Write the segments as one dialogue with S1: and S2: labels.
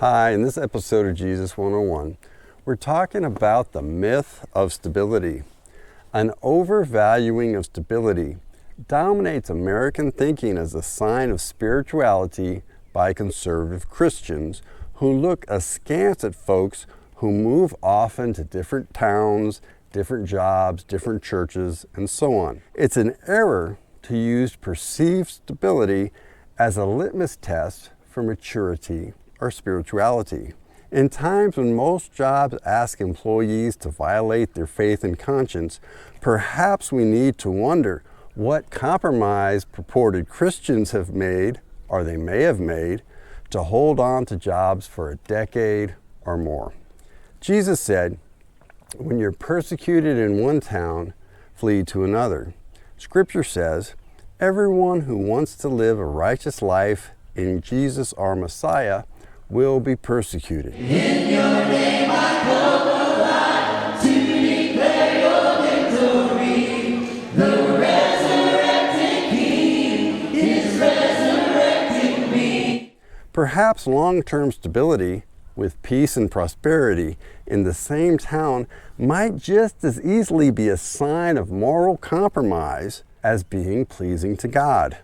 S1: Hi, in this episode of Jesus 101, we're talking about the myth of stability. An overvaluing of stability dominates American thinking as a sign of spirituality by conservative Christians who look askance at folks who move often to different towns, different jobs, different churches, and so on. It's an error to use perceived stability as a litmus test for maturity or spirituality. In times when most jobs ask employees to violate their faith and conscience, perhaps we need to wonder what compromise purported Christians have made, or they may have made, to hold on to jobs for a decade or more. Jesus said, when you're persecuted in one town, flee to another. Scripture says, everyone who wants to live a righteous life in Jesus our Messiah will be persecuted.
S2: In your name I come alive to declare your victory. The resurrected King is resurrecting me.
S1: Perhaps long-term stability with peace and prosperity in the same town might just as easily be a sign of moral compromise as being pleasing to God.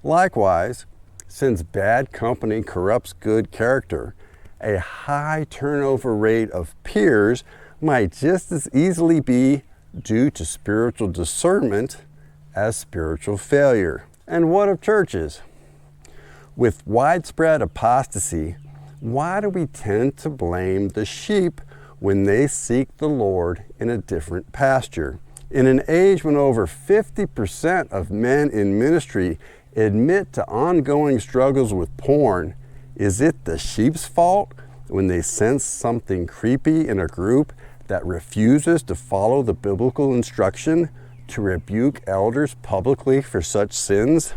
S1: Likewise, since bad company corrupts good character, a high turnover rate of peers might just as easily be due to spiritual discernment as spiritual failure. And what of churches? With widespread apostasy, why do we tend to blame the sheep when they seek the Lord in a different pasture? In an age when over 50% of men in ministry admit to ongoing struggles with porn, is it the sheep's fault when they sense something creepy in a group that refuses to follow the biblical instruction to rebuke elders publicly for such sins?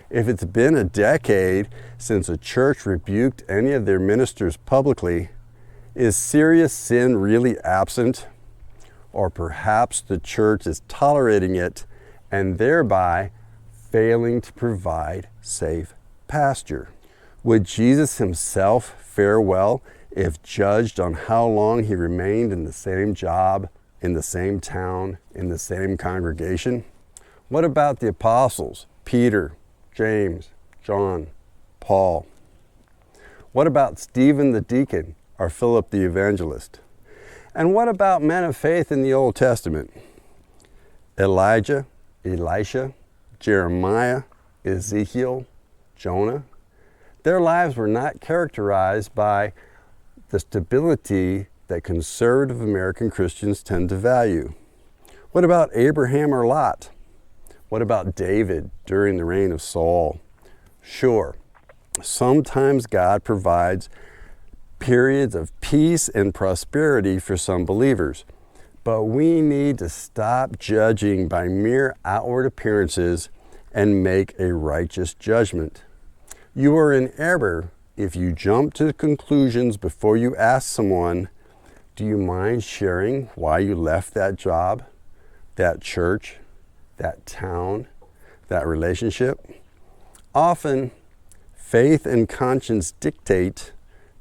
S1: If it's been a decade since a church rebuked any of their ministers publicly, is serious sin really absent? Or perhaps the church is tolerating it and thereby failing to provide safe pasture. Would Jesus himself fare well if judged on how long he remained in the same job, in the same town, in the same congregation? What about the apostles, Peter, James, John, Paul? What about Stephen the deacon or Philip the evangelist? And what about men of faith in the Old Testament? Elijah, Elisha, Jeremiah, Ezekiel, Jonah. Their lives were not characterized by the stability that conservative American Christians tend to value. What about Abraham or Lot? What about David during the reign of Saul? Sure, sometimes God provides periods of peace and prosperity for some believers, but we need to stop judging by mere outward appearances and make a righteous judgment. You are in error if you jump to conclusions before you ask someone, do you mind sharing why you left that job, that church, that town, that relationship? Often, faith and conscience dictate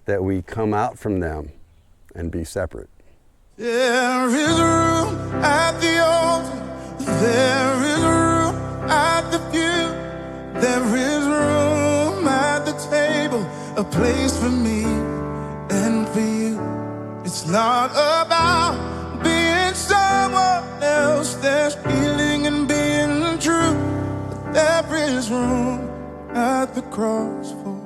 S1: that we come out from them and be separate.
S3: There is room at the altar. There is room at the pew. There is room at the table, a place for me and for you. It's not about being someone else. There's healing in being true. But there is room at the cross for